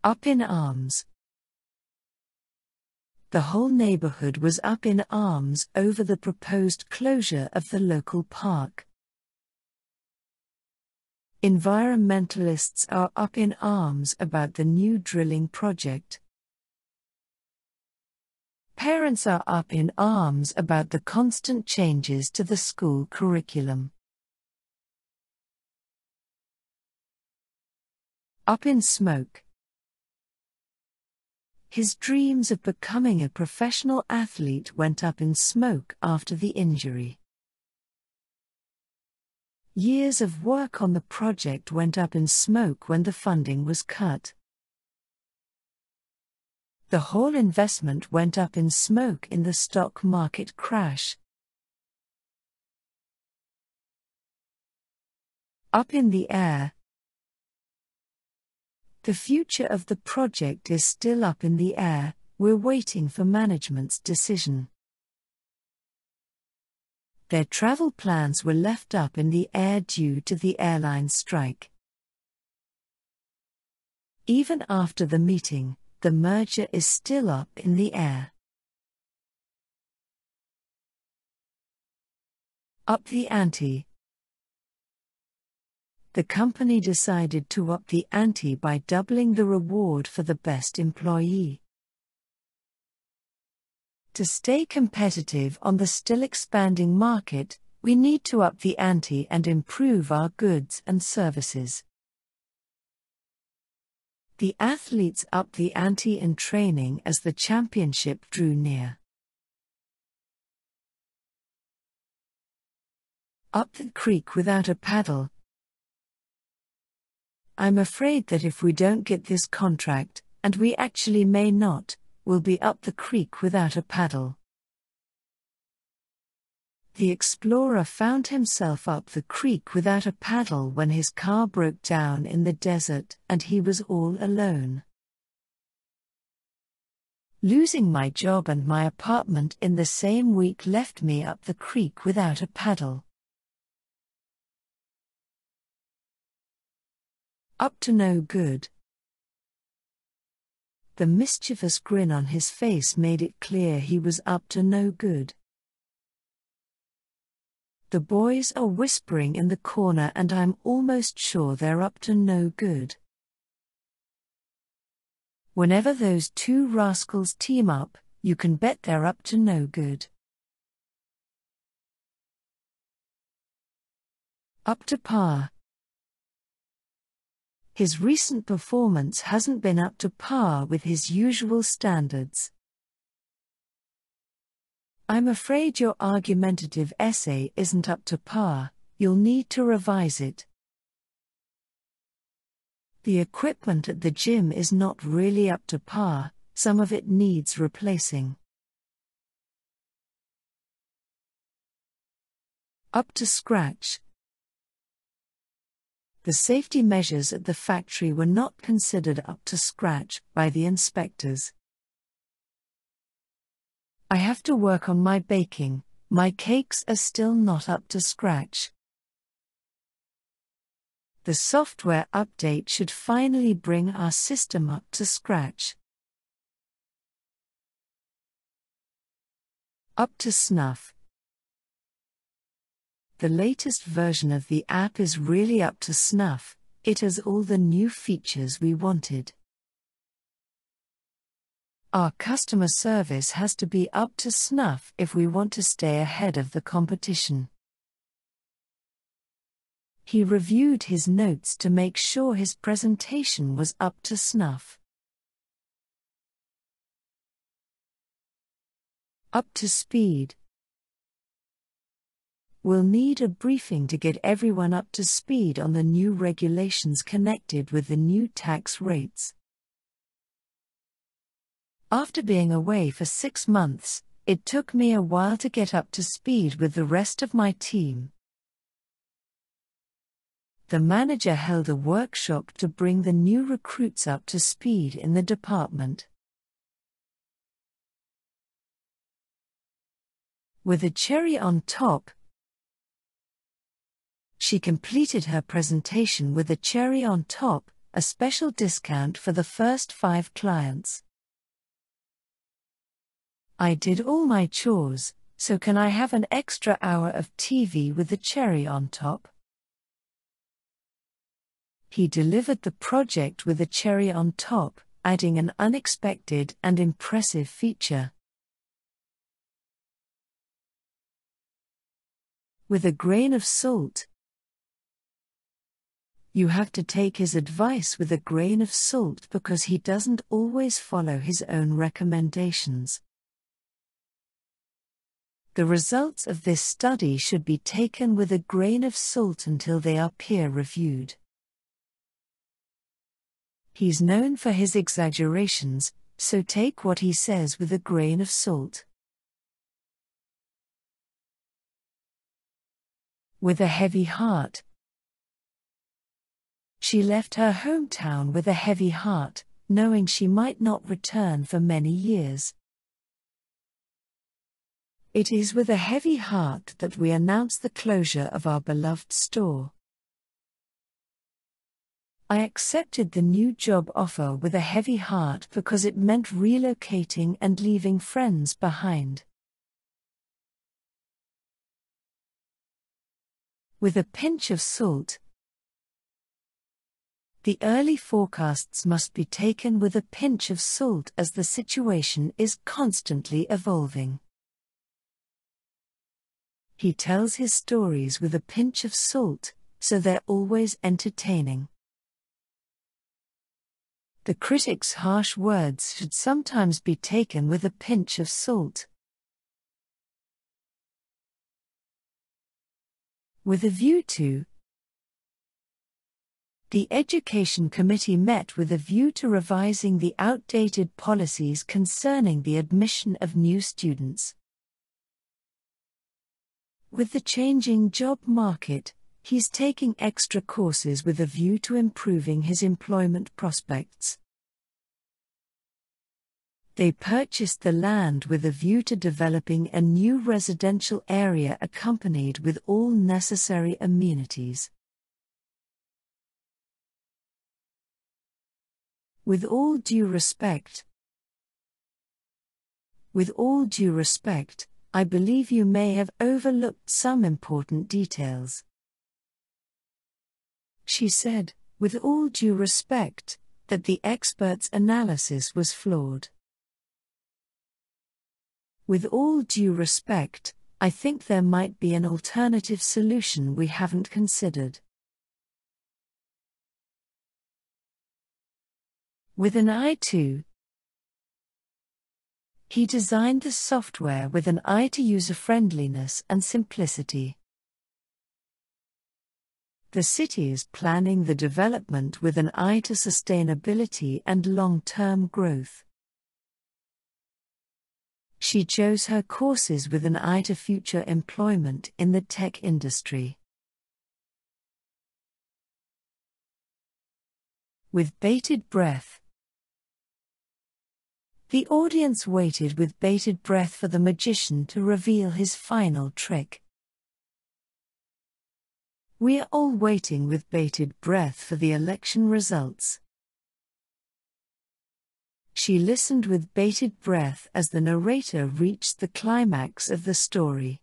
Up in arms. The whole neighborhood was up in arms over the proposed closure of the local park. Environmentalists are up in arms about the new drilling project. Parents are up in arms about the constant changes to the school curriculum. Up in smoke. His dreams of becoming a professional athlete went up in smoke after the injury. Years of work on the project went up in smoke when the funding was cut. The whole investment went up in smoke in the stock market crash. Up in the air. The future of the project is still up in the air, we're waiting for management's decision. Their travel plans were left up in the air due to the airline strike. Even after the meeting, the merger is still up in the air. Up the ante. The company decided to up the ante by doubling the reward for the best employee. To stay competitive on the still expanding market, we need to up the ante and improve our goods and services. The athletes upped the ante in training as the championship drew near. Up the creek without a paddle. I'm afraid that if we don't get this contract, and we actually may not, we'll be up the creek without a paddle. The explorer found himself up the creek without a paddle when his car broke down in the desert and he was all alone. Losing my job and my apartment in the same week left me up the creek without a paddle. Up to no good. The mischievous grin on his face made it clear he was up to no good. The boys are whispering in the corner and I'm almost sure they're up to no good. Whenever those two rascals team up, you can bet they're up to no good. Up to par. His recent performance hasn't been up to par with his usual standards. I'm afraid your argumentative essay isn't up to par, you'll need to revise it. The equipment at the gym is not really up to par, some of it needs replacing. Up to scratch. The safety measures at the factory were not considered up to scratch by the inspectors. I have to work on my baking, my cakes are still not up to scratch. The software update should finally bring our system up to scratch. Up to snuff. The latest version of the app is really up to snuff, it has all the new features we wanted. Our customer service has to be up to snuff if we want to stay ahead of the competition. He reviewed his notes to make sure his presentation was up to snuff. Up to speed. We'll need a briefing to get everyone up to speed on the new regulations connected with the new tax rates. After being away for 6 months, it took me a while to get up to speed with the rest of my team. The manager held a workshop to bring the new recruits up to speed in the department. With a cherry on top, she completed her presentation with a cherry on top, a special discount for the first 5 clients. I did all my chores, so can I have an extra hour of TV with the cherry on top? He delivered the project with a cherry on top, adding an unexpected and impressive feature. With a grain of salt. You have to take his advice with a grain of salt because he doesn't always follow his own recommendations. The results of this study should be taken with a grain of salt until they are peer-reviewed. He's known for his exaggerations, so take what he says with a grain of salt. With a heavy heart. She left her hometown with a heavy heart, knowing she might not return for many years. It is with a heavy heart that we announce the closure of our beloved store. I accepted the new job offer with a heavy heart because it meant relocating and leaving friends behind. With a pinch of salt. The early forecasts must be taken with a pinch of salt as the situation is constantly evolving. He tells his stories with a pinch of salt, so they're always entertaining. The critic's harsh words should sometimes be taken with a pinch of salt. With a view to. The Education Committee met with a view to revising the outdated policies concerning the admission of new students. With the changing job market, he's taking extra courses with a view to improving his employment prospects. They purchased the land with a view to developing a new residential area accompanied with all necessary amenities. With all due respect. With all due respect, I believe you may have overlooked some important details. She said, with all due respect, that the expert's analysis was flawed. With all due respect, I think there might be an alternative solution we haven't considered. With an eye to. He designed the software with an eye to user-friendliness and simplicity. The city is planning the development with an eye to sustainability and long-term growth. She chose her courses with an eye to future employment in the tech industry. With bated breath. The audience waited with bated breath for the magician to reveal his final trick. We are all waiting with bated breath for the election results. She listened with bated breath as the narrator reached the climax of the story.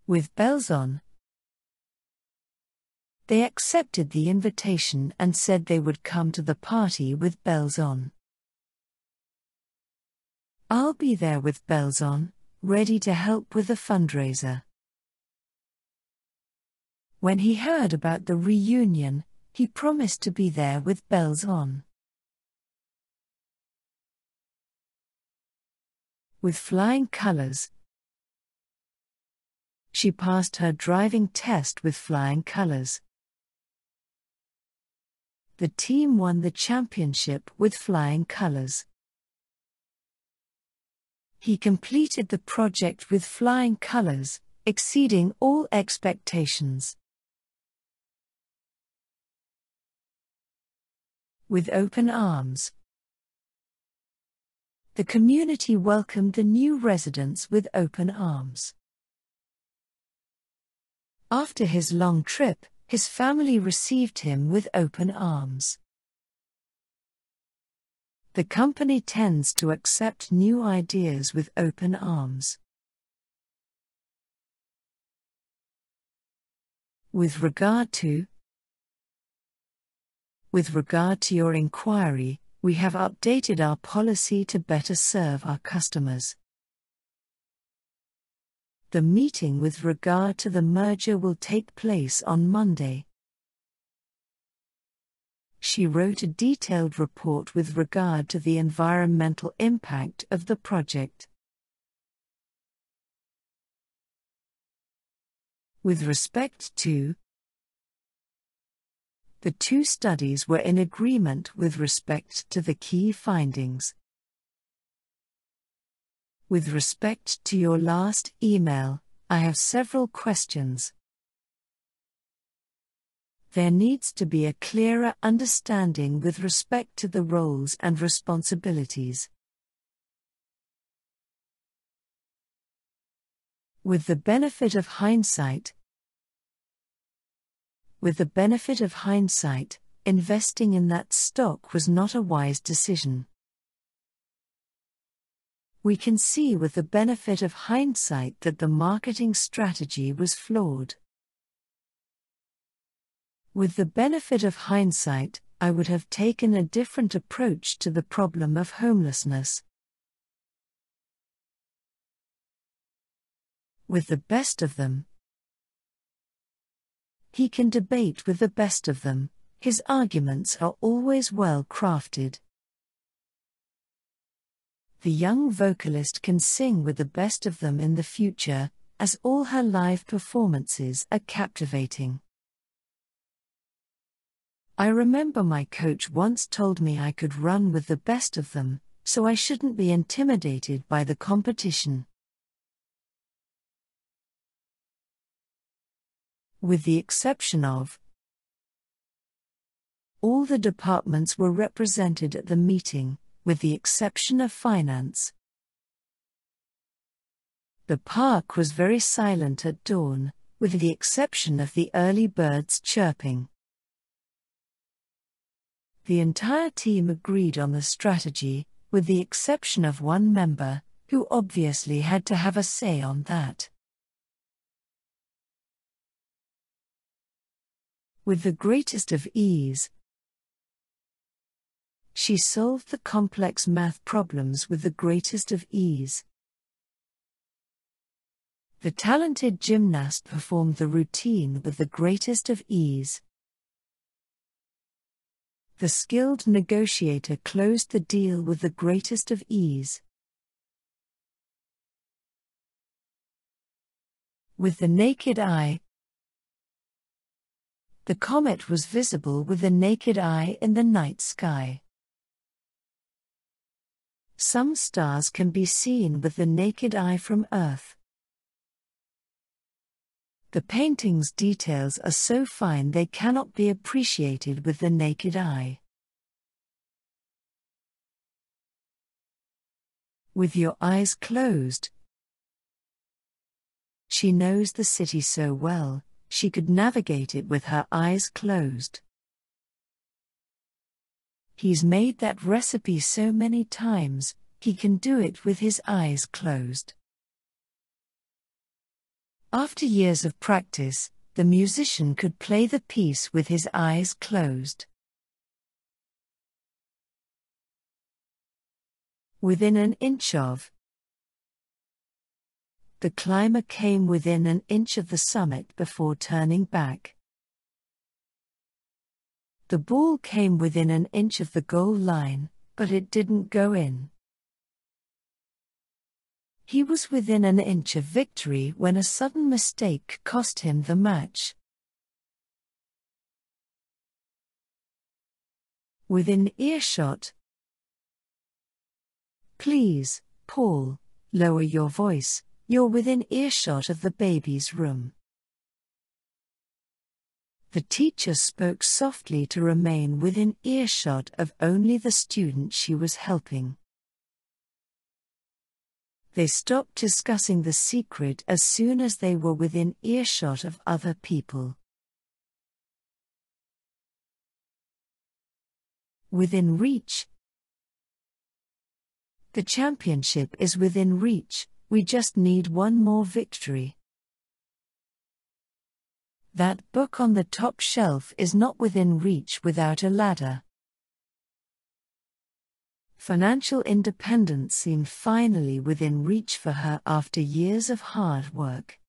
With bells on. They accepted the invitation and said they would come to the party with bells on. I'll be there with bells on, ready to help with the fundraiser. When he heard about the reunion, he promised to be there with bells on. With flying colors. She passed her driving test with flying colors. The team won the championship with flying colors. He completed the project with flying colors, exceeding all expectations. With open arms. The community welcomed the new residents with open arms. After his long trip, his family received him with open arms. The company tends to accept new ideas with open arms. With regard to your inquiry, we have updated our policy to better serve our customers. The meeting with regard to the merger will take place on Monday. She wrote a detailed report with regard to the environmental impact of the project. With respect to the two studies were in agreement with respect to the key findings. With respect to your last email, I have several questions. There needs to be a clearer understanding with respect to the roles and responsibilities. With the benefit of hindsight, investing in that stock was not a wise decision. We can see with the benefit of hindsight that the marketing strategy was flawed. With the benefit of hindsight, I would have taken a different approach to the problem of homelessness. With the best of them, he can debate with the best of them. His arguments are always well crafted. The young vocalist can sing with the best of them in the future, as all her live performances are captivating. I remember my coach once told me I could run with the best of them, so I shouldn't be intimidated by the competition. With the exception of, all the departments were represented at the meeting, with the exception of finance. The park was very silent at dawn, with the exception of the early birds chirping. The entire team agreed on the strategy, with the exception of one member, who obviously had to have a say on that. With the greatest of ease, she solved the complex math problems with the greatest of ease. The talented gymnast performed the routine with the greatest of ease. The skilled negotiator closed the deal with the greatest of ease. With the naked eye, the comet was visible with the naked eye in the night sky. Some stars can be seen with the naked eye from Earth. The painting's details are so fine they cannot be appreciated with the naked eye. With your eyes closed. She knows the city so well, she could navigate it with her eyes closed. He's made that recipe so many times, he can do it with his eyes closed. After years of practice, the musician could play the piece with his eyes closed. Within an inch of. The climber came within an inch of the summit before turning back. The ball came within an inch of the goal line, but it didn't go in. He was within an inch of victory when a sudden mistake cost him the match. Within earshot. Please, Paul, lower your voice, you're within earshot of the baby's room. The teacher spoke softly to remain within earshot of only the student she was helping. They stopped discussing the secret as soon as they were within earshot of other people. Within reach. The championship is within reach, we just need one more victory. That book on the top shelf is not within reach without a ladder. Financial independence seemed finally within reach for her after years of hard work.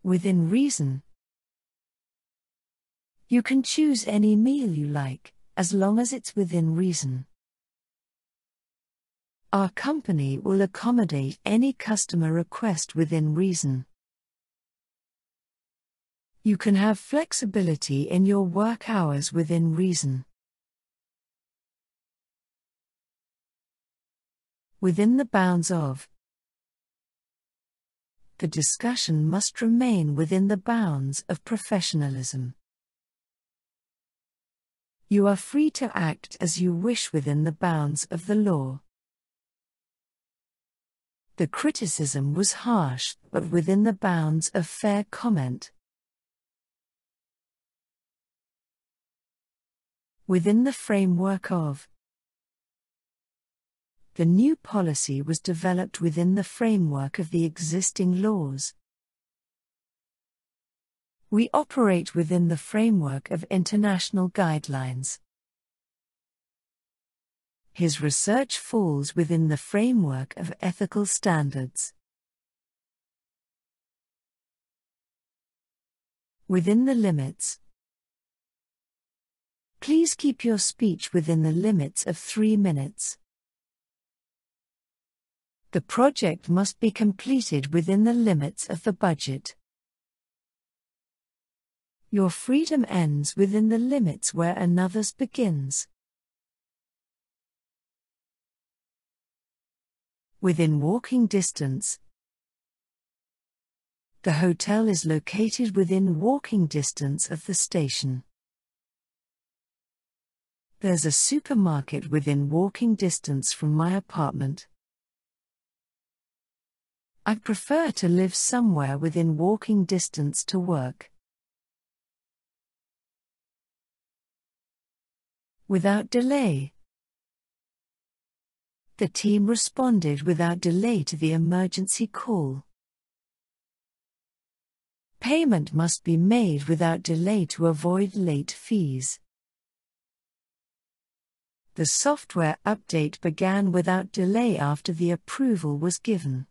Within reason. You can choose any meal you like, as long as it's within reason. Our company will accommodate any customer request within reason. You can have flexibility in your work hours within reason. Within the bounds of. The discussion must remain within the bounds of professionalism. You are free to act as you wish within the bounds of the law. The criticism was harsh, but within the bounds of fair comment. Within the framework of. The new policy was developed within the framework of the existing laws. We operate within the framework of international guidelines. His research falls within the framework of ethical standards. Within the limits. Please keep your speech within the limits of 3 minutes. The project must be completed within the limits of the budget. Your freedom ends within the limits where another's begins. Within walking distance. The hotel is located within walking distance of the station. There's a supermarket within walking distance from my apartment. I prefer to live somewhere within walking distance to work. Without delay. The team responded without delay to the emergency call. Payment must be made without delay to avoid late fees. The software update began without delay after the approval was given.